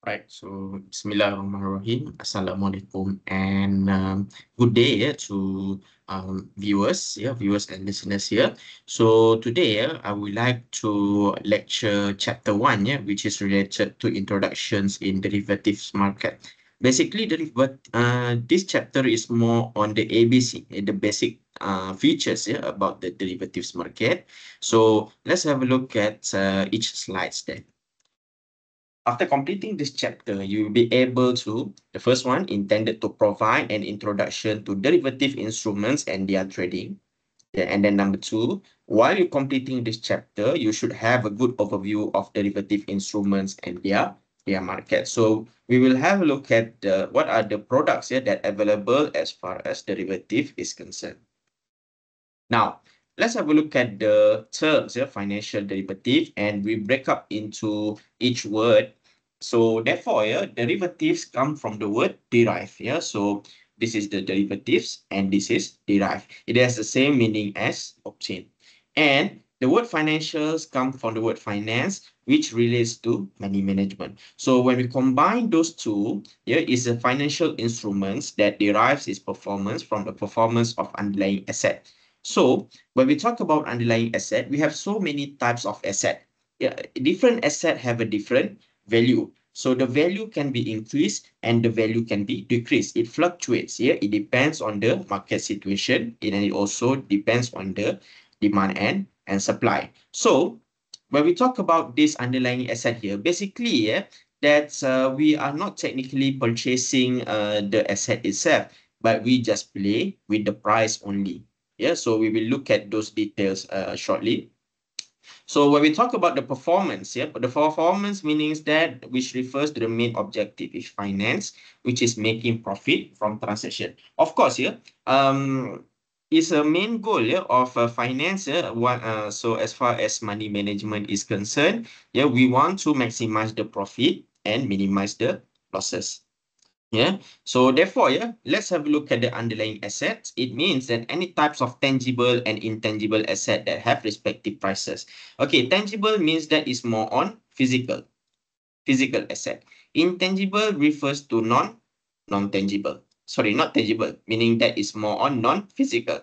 Right, so Bismillahirrahmanirrahim. Assalamualaikum and good day to viewers and listeners here. So today I would like to lecture chapter 1, which is related to introductions in derivatives market. Basically, this chapter is more on the ABC, the basic features about the derivatives market. So let's have a look at each slides there. After completing this chapter, you will be able to, the first one, intended to provide an introduction to derivative instruments and their trading. Yeah, and then number two, while you're completing this chapter, you should have a good overview of derivative instruments and their market. So we will have a look at what are the products that are available as far as derivative is concerned. Now, let's have a look at the terms, financial derivative, and we break up into each word. So therefore, derivatives come from the word derive. So this is the derivatives and this is derive. It has the same meaning as obtain. And the word financials come from the word finance, which relates to money management. So when we combine those two, here is a financial instruments that derives its performance from the performance of underlying asset. So when we talk about underlying asset, we have so many types of asset. Yeah, different asset have a different value. So the value can be increased and the value can be decreased. It fluctuates. It depends on the market situation and it also depends on the demand and supply. So when we talk about this underlying asset here, basically, that we are not technically purchasing the asset itself, but we just play with the price only. So we will look at those details shortly. So when we talk about the performance, the performance means that which refers to the main objective is finance, which is making profit from transaction. Of course, is a main goal of finance. So as far as money management is concerned, we want to maximize the profit and minimize the losses. So therefore, let's have a look at the underlying assets. It means that any types of tangible and intangible asset that have respective prices. Okay, tangible means that is more on physical asset. Intangible refers to non-tangible. Sorry, not tangible, meaning that is more on non-physical.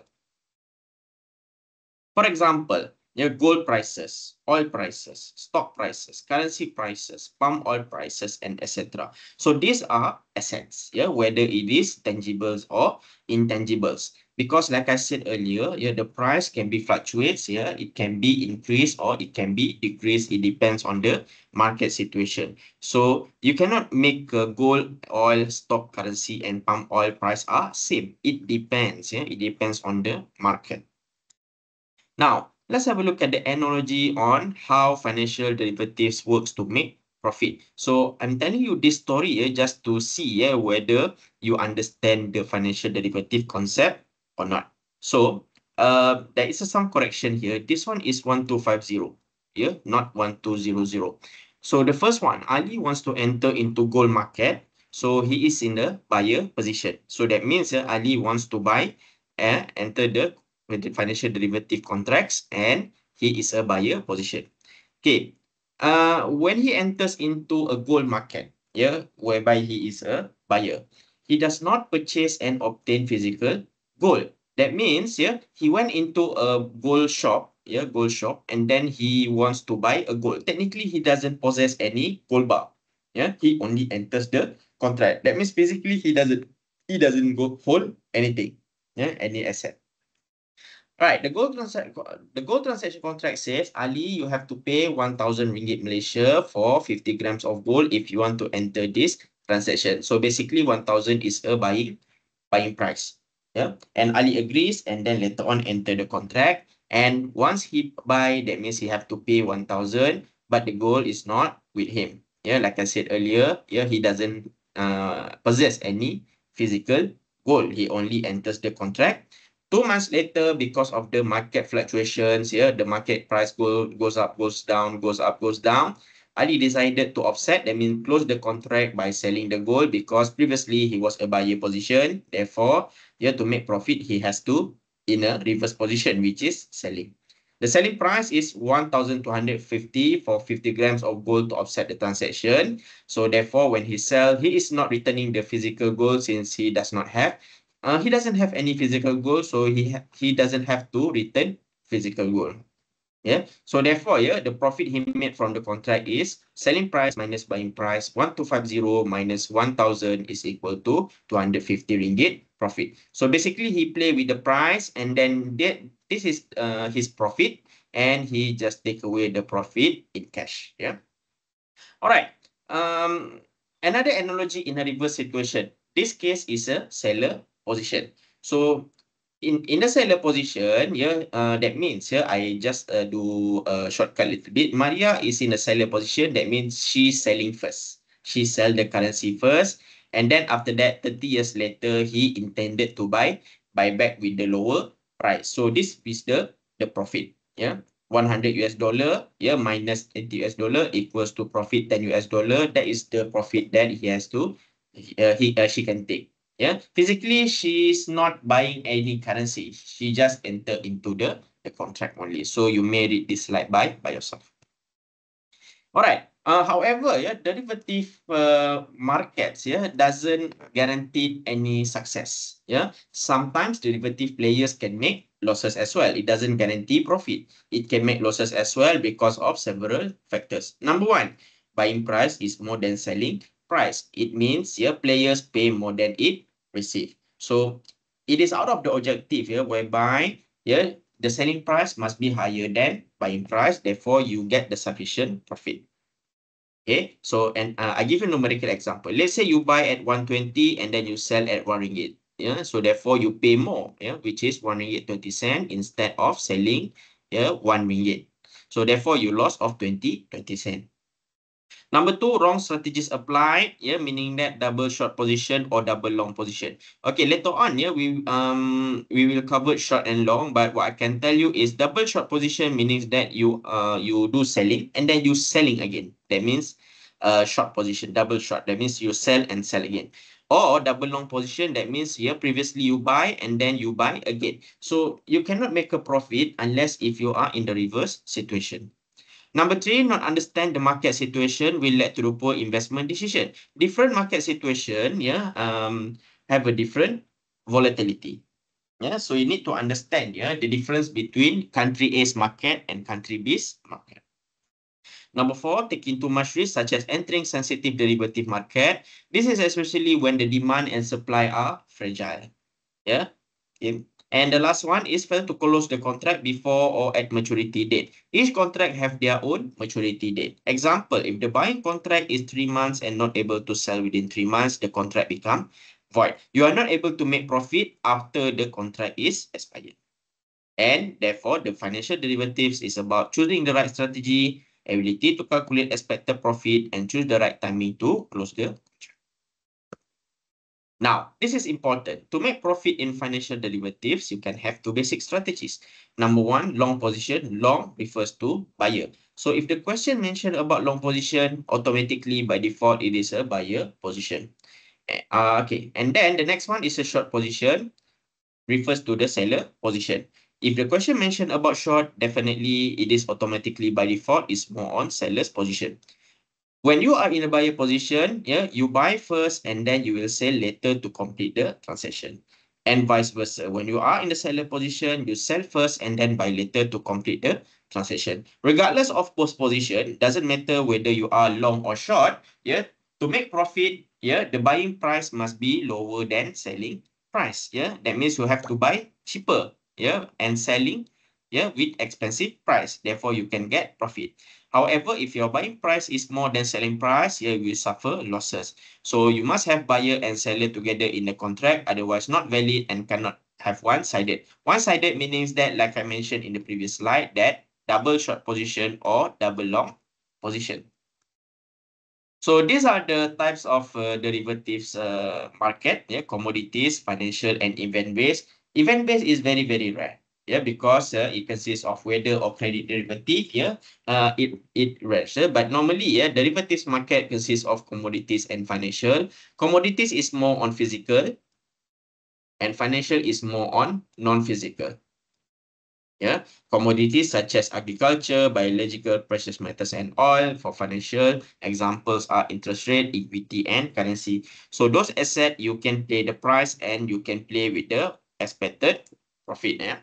For example, gold prices, oil prices, stock prices, currency prices, palm oil prices, and etc. So these are assets, whether it is tangibles or intangibles. Because like I said earlier, the price can be fluctuates, it can be increased or it can be decreased. It depends on the market situation. So you cannot make gold, oil, stock, currency, and palm oil price are same. It depends, it depends on the market. Now, let's have a look at the analogy on how financial derivatives works to make profit. So I'm telling you this story just to see whether you understand the financial derivative concept or not. So there is some correction here. This one is 1250, not 1200. So the first one, Ali wants to enter into gold market. So he is in the buyer position. So that means Ali wants to buy and enter the with the financial derivative contracts and he is a buyer position. Okay. When he enters into a gold market, whereby he is a buyer, he does not purchase and obtain physical gold. That means, he went into a gold shop, and then he wants to buy a gold. Technically, he doesn't possess any gold bar. He only enters the contract. That means basically he doesn't go hold anything, any asset. Right, the gold transaction contract says, Ali, you have to pay 1,000 ringgit Malaysia for 50 grams of gold if you want to enter this transaction. So basically 1,000 is a buying price. And Ali agrees and then later on enter the contract. And once he buy, that means he have to pay 1,000, but the gold is not with him. Like I said earlier, he doesn't possess any physical gold. He only enters the contract. 2 months later, because of the market fluctuations, the market price goes up, goes down, goes up, goes down. Ali decided to offset, that means close the contract by selling the gold because previously he was a buyer position. Therefore, to make profit, he has to in a reverse position, which is selling. The selling price is 1,250 for 50 grams of gold to offset the transaction. So therefore, when he sells, he is not returning the physical gold since he does not have. He doesn't have any physical gold, so he doesn't have to return physical gold. Yeah. So therefore, yeah, the profit he made from the contract is selling price minus buying price. 1,250 minus 1,000 is equal to 250 ringgit profit. So basically, he play with the price, and then this is his profit, and he just take away the profit in cash. Yeah. All right. Another analogy in a reverse situation. This case is a seller position. So in a seller position, yeah, that means yeah, I just do a shortcut a little bit. Maria is in a seller position. That means she's selling first. She sell the currency first, and then after that, 30 years later, he intended to buy back with the lower price. So this is the profit. Yeah. 100 US dollar, yeah, minus 80 US dollar equals to profit 10 US dollar. That is the profit that he has to, she can take. Yeah, physically, she's not buying any currency. She just entered into the contract only. So you may read this slide by yourself. All right. However, yeah, derivative markets, yeah, doesn't guarantee any success. Yeah, sometimes derivative players can make losses as well. It doesn't guarantee profit. It can make losses as well because of several factors. Number one, buying price is more than selling price. It means yeah, players pay more than it receive. So it is out of the objective, yeah, whereby yeah, the selling price must be higher than buying price. Therefore, you get the sufficient profit. Okay, so and I give you a numerical example. Let's say you buy at 120 and then you sell at 1 ringgit. Yeah, so therefore you pay more, yeah, which is 1 ringgit 20 cent instead of selling 1 ringgit. So therefore you lost of 20 cent. Number two, wrong strategies applied, yeah, meaning that double short position or double long position. Okay, later on, yeah, we will cover short and long, but what I can tell you is double short position means that you do selling and then you selling again. That means short position, double short. That means you sell and sell again. Or double long position, that means yeah, previously you buy and then you buy again. So you cannot make a profit unless if you are in the reverse situation. Number three, not understand the market situation will lead to the poor investment decision. Different market situation, yeah, have a different volatility. Yeah, so you need to understand, yeah, the difference between country A's market and country B's market. Number four, taking too much risk, such as entering sensitive derivative market. This is especially when the demand and supply are fragile. Yeah. Okay. And the last one is fail to close the contract before or at maturity date. Each contract have their own maturity date. Example, if the buying contract is 3 months and not able to sell within 3 months, the contract become void. You are not able to make profit after the contract is expired. And therefore, the financial derivatives is about choosing the right strategy, ability to calculate expected profit, and choose the right timing to close the contract. Now, this is important. To make profit in financial derivatives, you can have two basic strategies. Number one, long position. Long refers to buyer. So if the question mentioned about long position, automatically by default, it is a buyer position. Okay, and then the next one is a short position, refers to the seller position. If the question mentioned about short, definitely it is automatically by default is more on seller's position. When you are in a buyer position, yeah, you buy first and then you will sell later to complete the transaction. And vice versa. When you are in the seller position, you sell first and then buy later to complete the transaction. Regardless of post position, doesn't matter whether you are long or short, yeah, to make profit, yeah, the buying price must be lower than selling price. Yeah, that means you have to buy cheaper, yeah, and selling, yeah, with expensive price. Therefore, you can get profit. However, if your buying price is more than selling price, you will suffer losses. So you must have buyer and seller together in the contract, otherwise not valid and cannot have one-sided. One-sided means that, like I mentioned in the previous slide, that double short position or double long position. So these are the types of derivatives market, yeah, commodities, financial, and event-based. Event-based is very, very rare. Yeah, because it consists of weather or credit derivative. Yeah, it rare. But normally, yeah, derivatives market consists of commodities and financial. Commodities is more on physical, and financial is more on non-physical. Yeah, commodities such as agriculture, biological, precious metals, and oil. For financial, examples are interest rate, equity, and currency. So those assets, you can play the price and you can play with the expected profit. Yeah.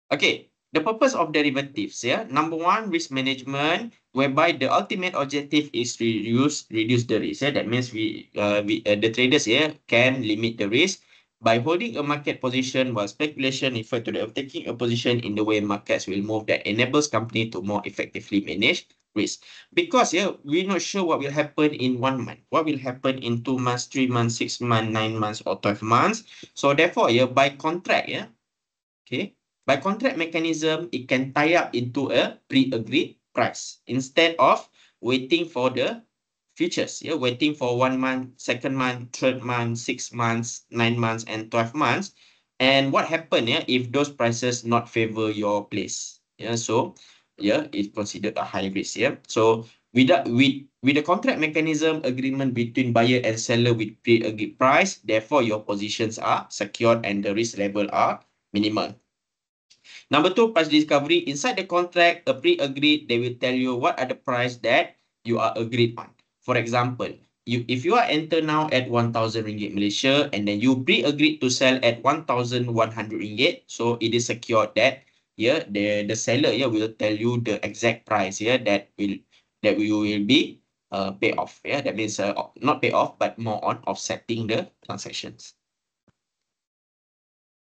Okay, the purpose of derivatives, yeah. Number one, risk management, whereby the ultimate objective is to reduce the risk. Yeah, that means the traders here can limit the risk by holding a market position, while speculation refer to the taking a position in the way markets will move that enables company to more effectively manage risk. Because yeah, we're not sure what will happen in 1 month, what will happen in 2 months, 3 months, 6 months, 9 months, or 12 months. So therefore, yeah, by contract, yeah. Okay. By contract mechanism, it can tie up into a pre-agreed price instead of waiting for the futures. Yeah, waiting for 1 month, second month, third month, 6 months, 9 months, and 12 months. And what happen, yeah, if those prices not favor your place? Yeah, so yeah, it's considered a high risk. Yeah. So with the contract mechanism agreement between buyer and seller with pre-agreed price, therefore your positions are secured and the risk level are minimal. Number two, price discovery. Inside the contract, a pre-agreed, they will tell you what are the price that you are agreed on. For example, if you are enter now at 1,000 ringgit Malaysia and then you pre-agreed to sell at 1,100 ringgit, so it is secured that the seller will tell you the exact price that we will be pay off. Yeah, that means not pay off but more on offsetting the transactions.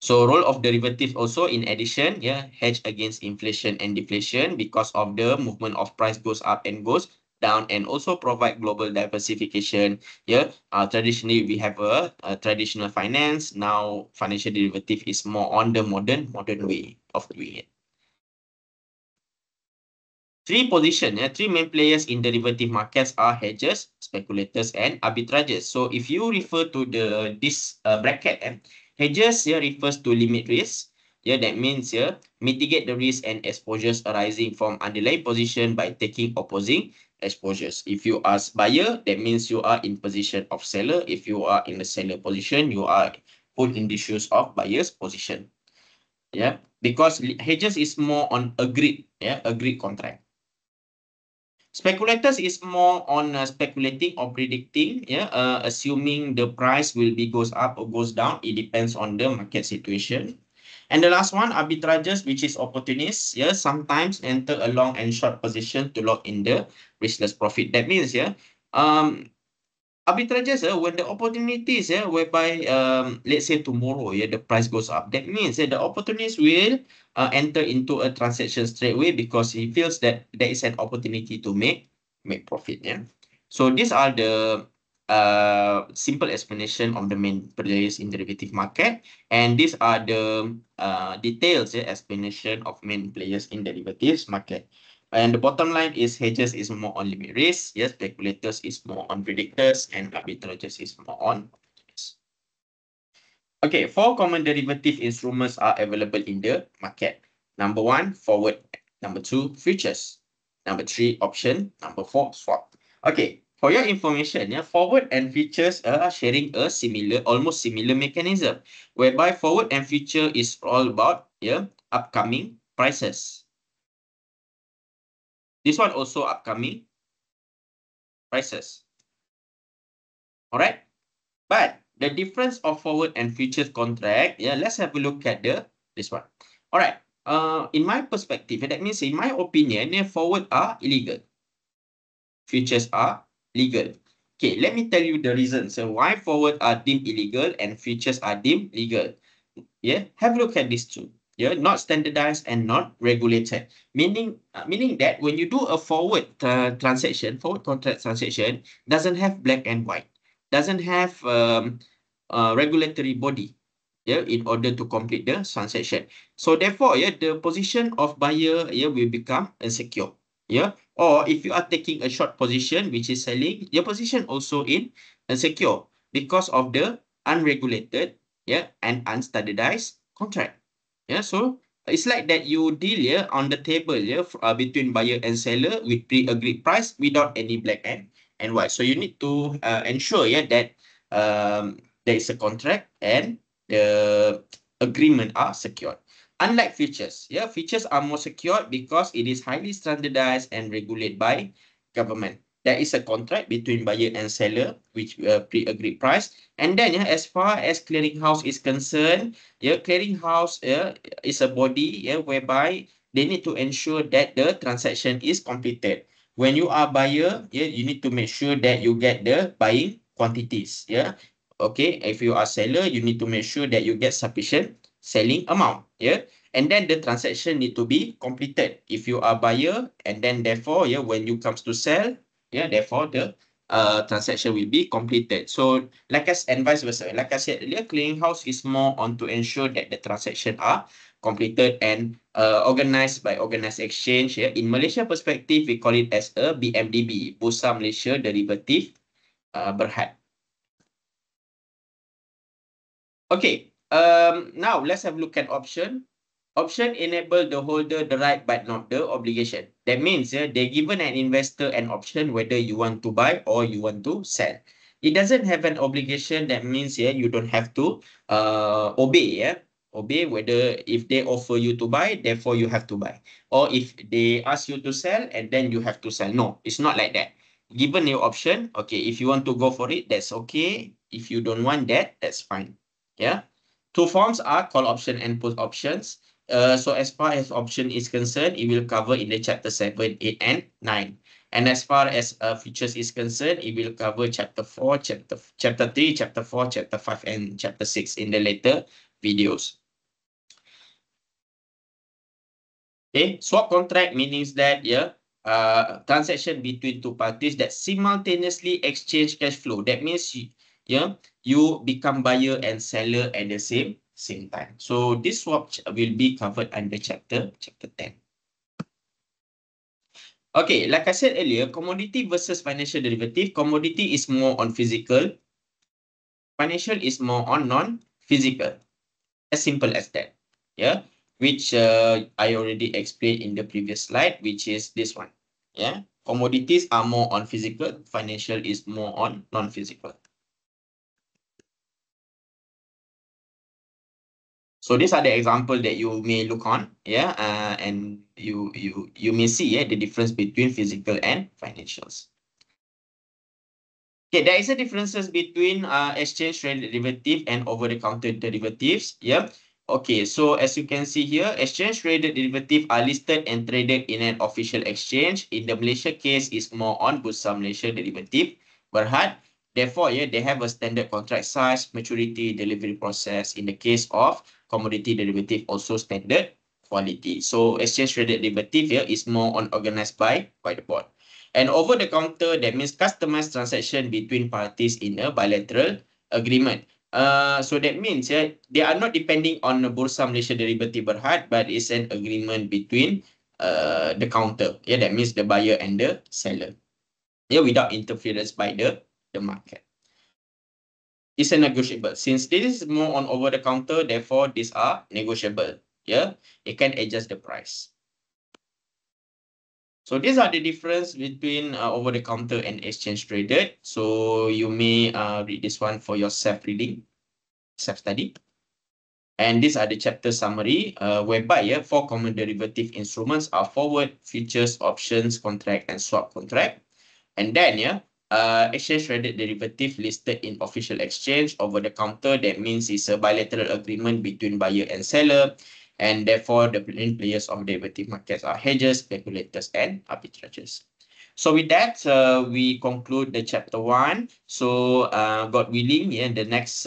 So role of derivative also in addition, hedge against inflation and deflation because of the movement of price goes up and goes down, and also provide global diversification. Traditionally we have a traditional finance. Now financial derivative is more on the modern way of doing it. Three main players in derivative markets are hedgers, speculators, and arbitragers. So if you refer to this bracket, hedgers here refers to limit risk. Yeah, that means mitigate the risk and exposures arising from underlying position by taking opposing exposures. If you are buyer, that means you are in position of seller. If you are in the seller position, you are put in the shoes of buyer's position. Yeah, because hedgers is more on agreed contract. Speculators is more on speculating or predicting, assuming the price will be goes up or goes down. It depends on the market situation. And the last one, arbitrages, which is opportunists, sometimes enter a long and short position to lock in the riskless profit. That means, arbitrages, when the opportunities, whereby let's say tomorrow, the price goes up. That means the opportunist will enter into a transaction straight away because he feels that there is an opportunity to make profit. Yeah. So these are the simple explanation of the main players in derivative market, and these are the details explanation of main players in derivatives market. And the bottom line is hedges is more on limit risk. Yes, speculators is more on predictors, and arbitrages is more on opportunists. Okay, 4 common derivative instruments are available in the market. Number one, forward. Number two, futures. Number three, option. Number four, swap. Okay, for your information, forward and futures are sharing a almost similar mechanism, whereby forward and future is all about upcoming prices. This one also upcoming prices. All right. But the difference of forward and futures contract, let's have a look at this one. All right. In my perspective, that means in my opinion, forward are illegal. Futures are legal. Okay, let me tell you the reasons why forward are deemed illegal and futures are deemed legal. Have a look at these two. Not standardized and not regulated. Meaning that when you do a forward contract transaction doesn't have black and white, doesn't have regulatory body, in order to complete the transaction. So therefore, the position of buyer will become insecure. Or if you are taking a short position, which is selling, your position also in insecure because of the unregulated and unstandardized contract. So it's like that you deal on the table between buyer and seller with pre-agreed price without any black and white. So you need to ensure that there is a contract and the agreement are secured. Unlike futures, futures are more secure because it is highly standardized and regulated by government. There is a contract between buyer and seller, which pre-agreed price. And then, as far as clearinghouse is concerned, clearinghouse is a body, whereby they need to ensure that the transaction is completed. When you are buyer, you need to make sure that you get the buying quantities. Okay, if you are seller, you need to make sure that you get sufficient selling amount. And then the transaction need to be completed if you are buyer, and then therefore, when you comes to sell, therefore the transaction will be completed. So like I said, and vice versa. Like I said earlier, clearinghouse is more on to ensure that the transaction are completed and organized by organized exchange. In Malaysia perspective, we call it as a BMDB, Bursa Malaysia Derivative Berhad. Okay, now let's have a look at option. Option enable the holder the right but not the obligation. That means they given an investor an option whether you want to buy or you want to sell. It doesn't have an obligation. That means you don't have to obey. Obey whether if they offer you to buy, therefore you have to buy. Or if they ask you to sell and then you have to sell. No, it's not like that. Given your option, okay, if you want to go for it, that's okay. If you don't want that, that's fine. Two forms are call option and put options. So as far as option is concerned, it will cover in the chapter 7, 8, and 9. And as far as features is concerned, it will cover chapter 4, chapter 3, chapter 4, chapter 5, and chapter 6 in the later videos. Okay, swap contract means that transaction between two parties that simultaneously exchange cash flow. That means you become buyer and seller at the same time. So this swap will be covered under chapter 10. Okay, like I said earlier, commodity versus financial derivative. Commodity is more on physical. Financial is more on non-physical. As simple as that. Which I already explained in the previous slide, which is this one. Commodities are more on physical. Financial is more on non-physical. So these are the examples that you may look on, and you may see the difference between physical and financials. Okay, there is a differences between exchange traded derivative and over-the-counter derivatives. Okay, so as you can see here, exchange traded derivative are listed and traded in an official exchange. In the Malaysia case, is more on Bursa Malaysia Derivative Berhad. Therefore, they have a standard contract size, maturity, delivery process. In the case of commodity derivative, also standard quality. So exchange traded derivative here is more on organized by the board. And over the counter, that means customized transaction between parties in a bilateral agreement. So that means they are not depending on the Bursa Malaysia Derivative Berhad, but it's an agreement between the counter. That means the buyer and the seller. Without interference by the market. It's a negotiable. Since this is more on over the counter, therefore these are negotiable. It can adjust the price. So these are the difference between over-the-counter and exchange traded. So you may read this one for your self-reading, self-study. And these are the chapter summary, whereby 4 common derivative instruments are forward, futures, options, contract, and swap contract. And then exchange traded derivative listed in official exchange. Over-the-counter, that means it's a bilateral agreement between buyer and seller. And therefore, the main players of derivative markets are hedgers, speculators, and arbitrageurs. So with that, we conclude the chapter 1. So God willing, the next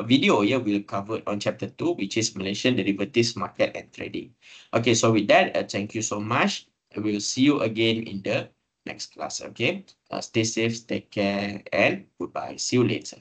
video we'll cover on chapter 2, which is Malaysian derivatives market and trading. Okay, so with that, thank you so much. We'll see you again in the next class. Okay, stay safe, take care, and goodbye. See you later.